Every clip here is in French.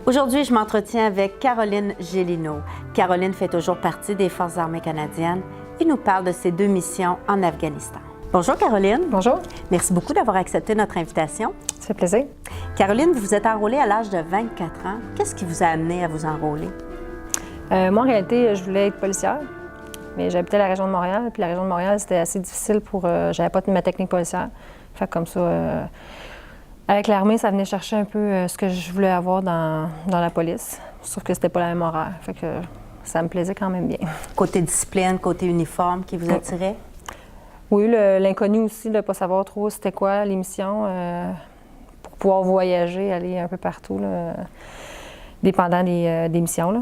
Aujourd'hui, je m'entretiens avec Caroline Gélineau. Caroline fait toujours partie des Forces armées canadiennes et nous parle de ses 2 missions en Afghanistan. Bonjour Caroline. Bonjour. Merci beaucoup d'avoir accepté notre invitation. Ça fait plaisir. Caroline, vous vous êtes enrôlée à l'âge de 24 ans. Qu'est-ce qui vous a amené à vous enrôler? Moi, en réalité, je voulais être policière, mais j'habitais la région de Montréal, puis la région de Montréal, c'était assez difficile pour... j'avais pas ma technique policière. Fait comme ça, avec l'armée, ça venait chercher un peu ce que je voulais avoir dans la police, sauf que c'était pas la même horaire. Fait que ça me plaisait quand même bien. Côté discipline, côté uniforme qui vous attirait? Oui, l'inconnu aussi, de ne pas savoir trop c'était quoi l'émission, pour pouvoir voyager, aller un peu partout, là, dépendant des missions, là.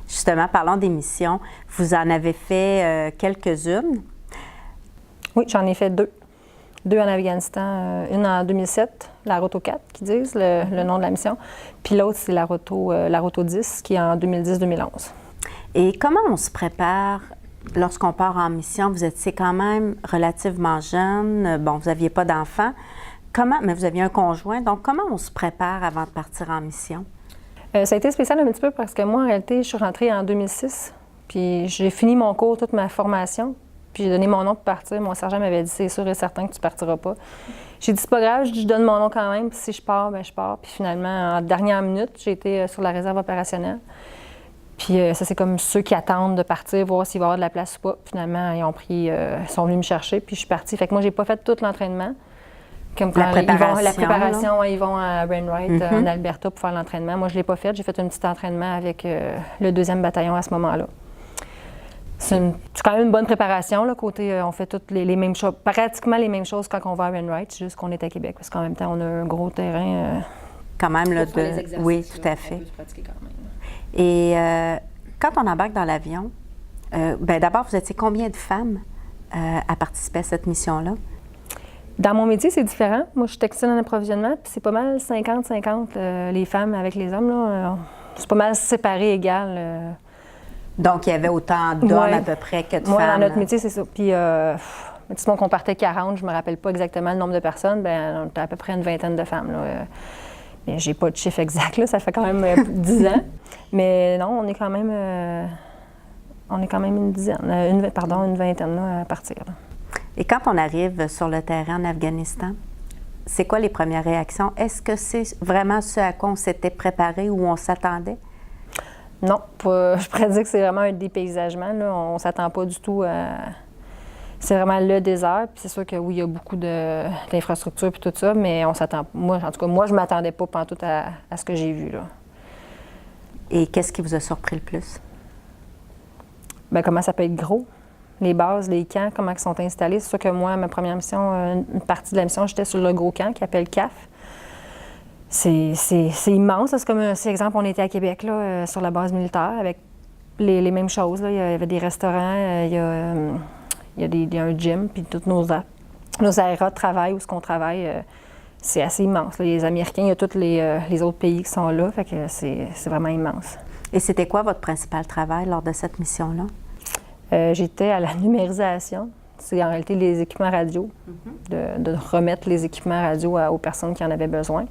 Justement, parlons des missions. Vous en avez fait quelques-unes. Oui, j'en ai fait 2. 2 en Afghanistan, une en 2007, la Roto 4, qui disent le nom de la mission, puis l'autre, c'est la Roto 10, qui est en 2010-2011. Et comment on se prépare lorsqu'on part en mission? Vous étiez quand même relativement jeune. Bon, vous n'aviez pas d'enfant. Mais vous aviez un conjoint. Donc, comment on se prépare avant de partir en mission? Ça a été spécial un petit peu parce que moi, en réalité, je suis rentrée en 2006, puis j'ai fini mon cours, toute ma formation, puis j'ai donné mon nom pour partir. Mon sergent m'avait dit « c'est sûr et certain que tu partiras pas ». J'ai dit « c'est pas grave, je donne mon nom quand même, puis si je pars, bien je pars ». Puis finalement, en dernière minute, j'ai été sur la réserve opérationnelle. Puis ça, c'est comme ceux qui attendent de partir, voir s'il va y avoir de la place ou pas. Finalement, ils sont venus me chercher, puis je suis partie. Fait que moi, j'ai pas fait tout l'entraînement. Comme la préparation, ils vont à Wainwright, en Alberta, pour faire l'entraînement. Moi, je ne l'ai pas fait. J'ai fait un petit entraînement avec le 2e bataillon à ce moment-là. C'est quand même une bonne préparation, là, côté, on fait toutes les mêmes choses, pratiquement les mêmes choses quand on va à Wainwright, c'est juste qu'on est à Québec, parce qu'en même temps, on a un gros terrain. Quand même, là, oui, tout à fait. Et quand on embarque dans l'avion, d'abord, vous étiez combien de femmes à participer à cette mission-là? Dans mon métier, c'est différent. Moi, je suis technicienne en approvisionnement, puis c'est pas mal 50-50, les femmes avec les hommes, là. C'est pas mal séparé, égal. Donc, il y avait autant d'hommes à peu près que de femmes? Moi, dans notre métier, c'est ça. Puis, disons qu'on partait 40, je me rappelle pas exactement le nombre de personnes, bien, on était à peu près une vingtaine de femmes, là. Mais j'ai pas de chiffre exact, là, ça fait quand même 10 ans. Mais non, on est quand même une dizaine, une vingtaine, là, à partir, là. Et quand on arrive sur le terrain en Afghanistan, c'est quoi les premières réactions? Est-ce que c'est vraiment ce à quoi on s'était préparé ou on s'attendait? Non, je pourrais dire que c'est vraiment un dépaysagement, là. On ne s'attend pas du tout à... C'est vraiment le désert. Puis c'est sûr que oui, il y a beaucoup d'infrastructures et tout ça, mais on s'attend... Moi, en tout cas, moi, je ne m'attendais pas pantoute à ce que j'ai vu, là. Et qu'est-ce qui vous a surpris le plus? Bien, comment ça peut être gros? Les bases, les camps, comment ils sont installés. C'est sûr que moi, ma première mission, une partie de la mission, j'étais sur le gros camp qui s'appelle CAF. C'est immense. C'est comme, si exemple, on était à Québec, là, sur la base militaire, avec les mêmes choses, là. Il y avait des restaurants, il y a un gym, puis tous nos aéras de travail, où ce qu'on travaille, c'est assez immense, là. Les Américains, il y a tous les autres pays qui sont là, fait que c'est vraiment immense. Et c'était quoi votre principal travail lors de cette mission-là? J'étais à la numérisation. C'est en réalité les équipements radio, de remettre les équipements radio aux personnes qui en avaient besoin.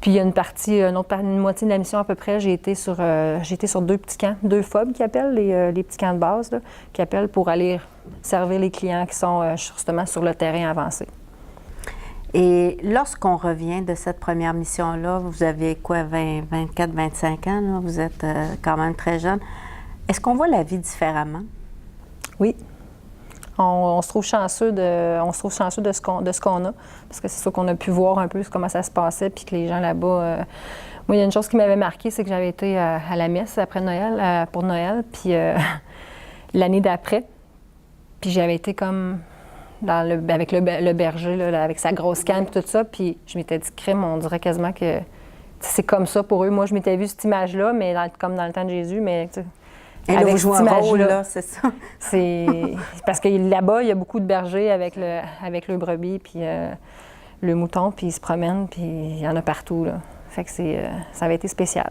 Puis il y a une moitié de la mission à peu près, j'ai été sur 2 petits camps, 2 FOB qui appellent, les petits camps de base, là, qui appellent pour aller servir les clients qui sont justement sur le terrain avancé. Et lorsqu'on revient de cette première mission-là, vous avez quoi, 24, 25 ans, là? Vous êtes quand même très jeune. Est-ce qu'on voit la vie différemment? Oui. On se trouve chanceux de ce qu'on a, parce que c'est sûr qu'on a pu voir un peu comment ça se passait, puis que les gens là-bas... Moi, il y a une chose qui m'avait marquée, c'est que j'avais été à la messe après Noël, pour Noël, puis l'année d'après, puis j'avais été comme avec le berger, là, avec sa grosse canne, puis tout ça, puis je m'étais dit, crime, on dirait quasiment que c'est comme ça pour eux. Moi, je m'étais vue cette image-là, mais comme dans le temps de Jésus, mais... Et là, vous jouez un rôle, là, c'est ça? C'est parce que là-bas, il y a beaucoup de bergers avec le brebis, puis le mouton, puis ils se promènent, puis il y en a partout, là. Fait que ça avait été spécial.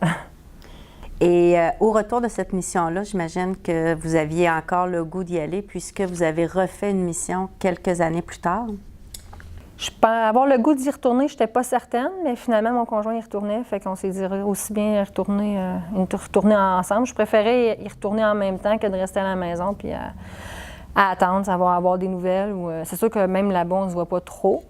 Et au retour de cette mission-là, j'imagine que vous aviez encore le goût d'y aller, puisque vous avez refait une mission quelques années plus tard. Je pense avoir le goût d'y retourner, je n'étais pas certaine, mais finalement, mon conjoint y retournait. Fait qu'on s'est dit aussi bien y retourner ensemble. Je préférais y retourner en même temps que de rester à la maison puis à attendre, avoir des nouvelles. C'est sûr que même là-bas, on ne se voit pas trop.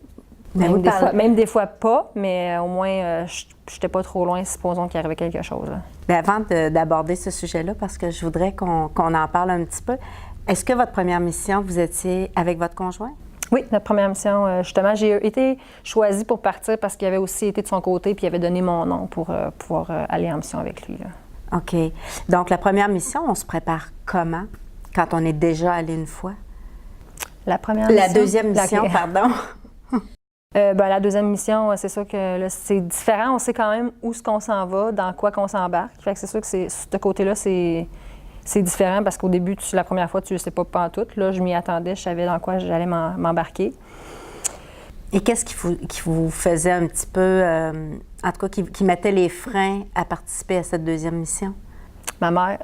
Même des fois pas, mais au moins, je n'étais pas trop loin, supposons qu'il arrivait quelque chose. Là. Bien, avant d'aborder ce sujet-là, parce que je voudrais qu'on en parle un petit peu, est-ce que votre première mission, vous étiez avec votre conjoint? Oui, notre première mission, justement, j'ai été choisie pour partir parce qu'il avait aussi été de son côté puis il avait donné mon nom pour pouvoir aller en mission avec lui. Là. OK. Donc, la première mission, on se prépare comment quand on est déjà allé une fois? La deuxième mission, pardon. La deuxième mission, c'est sûr que là, c'est différent. On sait quand même où est-ce qu'on s'en va, dans quoi qu'on s'embarque. Fait que c'est sûr que ce côté-là, c'est différent parce qu'au début, la première fois, tu ne sais pas pantoute. Là, je m'y attendais, je savais dans quoi j'allais m'embarquer. Et qu'est-ce qui vous faisait un petit peu, en tout cas, qui mettait les freins à participer à cette deuxième mission? Ma mère.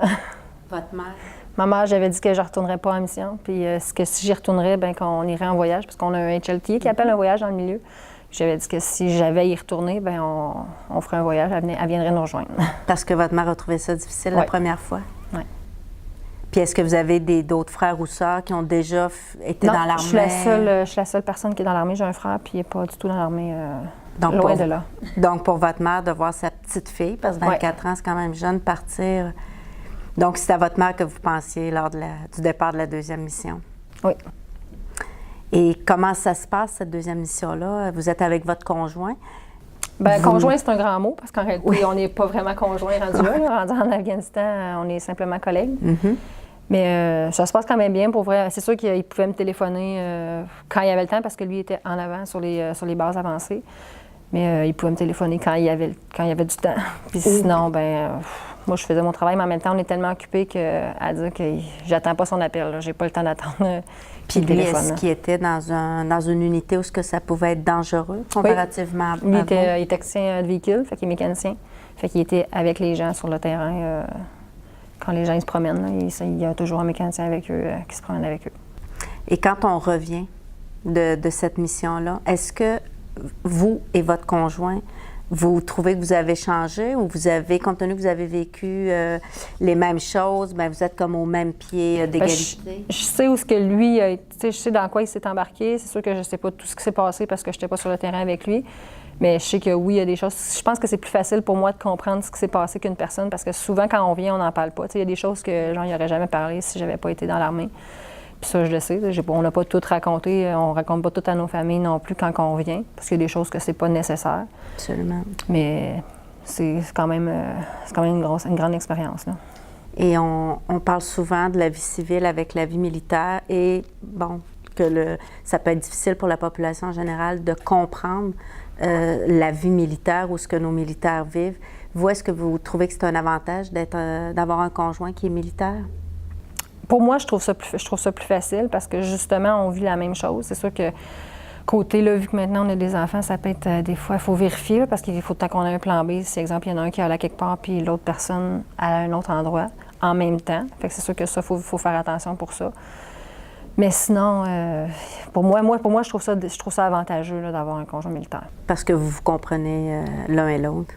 Votre mère? Ma mère, j'avais dit que je ne retournerais pas en mission. Puis que si j'y retournerais, bien qu'on irait en voyage, parce qu'on a un HLT qui appelle un voyage dans le milieu. J'avais dit que si j'avais à y retourner, bien on ferait un voyage, elle viendrait nous rejoindre. Parce que votre mère a trouvé ça difficile la première fois? Oui. Puis est-ce que vous avez d'autres frères ou sœurs qui ont déjà été dans l'armée? Je suis la seule personne qui est dans l'armée. J'ai un frère, puis il n'est pas du tout dans l'armée, loin de là. Donc, pour votre mère, de voir sa petite fille, parce que 24 ans, c'est quand même jeune, partir. Donc, c'est à votre mère que vous pensiez lors du départ de la deuxième mission? Oui. Et comment ça se passe, cette deuxième mission-là? Vous êtes avec votre conjoint? Bien, conjoint, c'est un grand mot, parce qu'en réalité, on n'est pas vraiment conjoint rendu là. Rendu en Afghanistan, on est simplement collègues. Mm-hmm. Mais ça se passe quand même bien, pour vrai. C'est sûr qu'il pouvait me téléphoner quand il avait le temps, parce que lui était en avant sur les bases avancées. Mais il pouvait me téléphoner quand il y avait du temps. Puis sinon, moi, je faisais mon travail, mais en même temps, on est tellement occupés à dire que j'attends pas son appel. J'ai pas le temps d'attendre. Puis lui, est-ce qu'il était dans une unité où ça pouvait être dangereux comparativement à vous? Lui, il était technicien de véhicule, fait qu'il est mécanicien. Fait qu'il était avec les gens sur le terrain. Quand les gens ils se promènent, là, il y a toujours un mécanicien avec eux qui se promène avec eux. Et quand on revient de cette mission-là, est-ce que vous et votre conjoint, vous trouvez que vous avez changé ou vous avez, compte tenu que vous avez vécu les mêmes choses, bien, vous êtes comme au même pied d'égalité? Je sais où ce que lui, je sais dans quoi il s'est embarqué. C'est sûr que je ne sais pas tout ce qui s'est passé parce que je n'étais pas sur le terrain avec lui. Mais je sais que oui, il y a des choses. Je pense que c'est plus facile pour moi de comprendre ce qui s'est passé qu'une personne parce que souvent, quand on vient, on n'en parle pas. Il y a des choses que, genre, il n'aurait jamais parlé si je n'avais pas été dans l'armée. Puis ça, je le sais. On n'a pas tout raconté. On ne raconte pas tout à nos familles non plus quand on vient parce qu'il y a des choses que c'est pas nécessaire. Absolument. Mais c'est quand même une grande expérience, là. Et on parle souvent de la vie civile avec la vie militaire et, bon, que ça peut être difficile pour la population en général de comprendre la vie militaire ou ce que nos militaires vivent. Vous, est-ce que vous trouvez que c'est un avantage d'avoir un conjoint qui est militaire? Pour moi, je trouve ça plus facile parce que, justement, on vit la même chose. C'est sûr que, côté, là, vu que maintenant on a des enfants, ça peut être des fois, il faut vérifier là, parce qu'il faut tant qu'on a un plan B. Si, exemple, il y en a un qui est allé quelque part puis l'autre personne à un autre endroit en même temps. Fait que c'est sûr que ça, il faut faire attention pour ça. Mais sinon, pour moi, je trouve ça avantageux là, d'avoir un conjoint militaire. Parce que vous comprenez l'un et l'autre.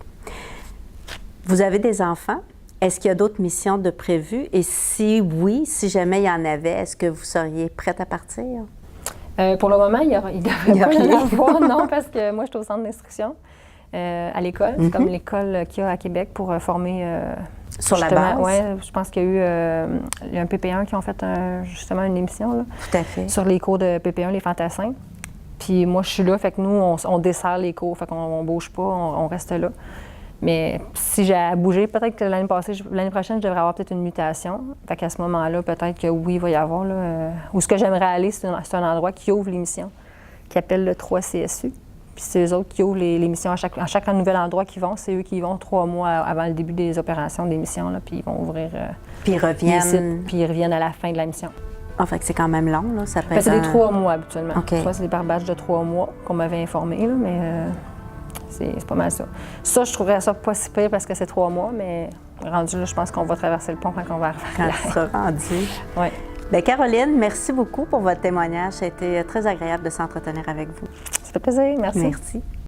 Vous avez des enfants? Est-ce qu'il y a d'autres missions de prévues? Et si oui, si jamais il y en avait, est-ce que vous seriez prête à partir? Pour le moment, il devrait pas y avoir, non, parce que moi, je suis au centre d'instruction à l'école. C'est comme l'école qu'il y a à Québec pour former... sur la base? Oui, je pense qu'il y a eu un PP1 qui ont fait justement une émission là, tout à fait. Sur les cours de PP1, les fantassins. Puis moi, je suis là, fait que nous, on dessert les cours, fait qu'on ne bouge pas, on reste là. Mais si j'ai à bouger, peut-être que l'année prochaine, je devrais avoir peut-être une mutation. Fait qu'à ce moment-là, peut-être que oui, il va y avoir. Là, où ce que j'aimerais aller, c'est un endroit qui ouvre l'émission, qui appelle le 3 CSU. Puis c'est eux autres qui ouvrent les missions à chaque nouvel endroit qu'ils vont. C'est eux qui y vont 3 mois avant le début des opérations des missions. Là, puis ils vont ouvrir puis ils reviennent. Puis ils reviennent à la fin de la mission. Ah, fait que c'est quand même long, là. Ça peut être c'est des 3 mois habituellement. Okay. Soit c'est des par batch de 3 mois qu'on m'avait informé, là, mais c'est pas mal ça. Ça, je trouverais ça pas si pire parce que c'est 3 mois, mais rendu là, je pense qu'on va traverser le pont quand on va arriver. Quand ça sera rendu. Oui. Bien, Caroline, merci beaucoup pour votre témoignage. Ça a été très agréable de s'entretenir avec vous. Ça fait plaisir. Merci. Merci.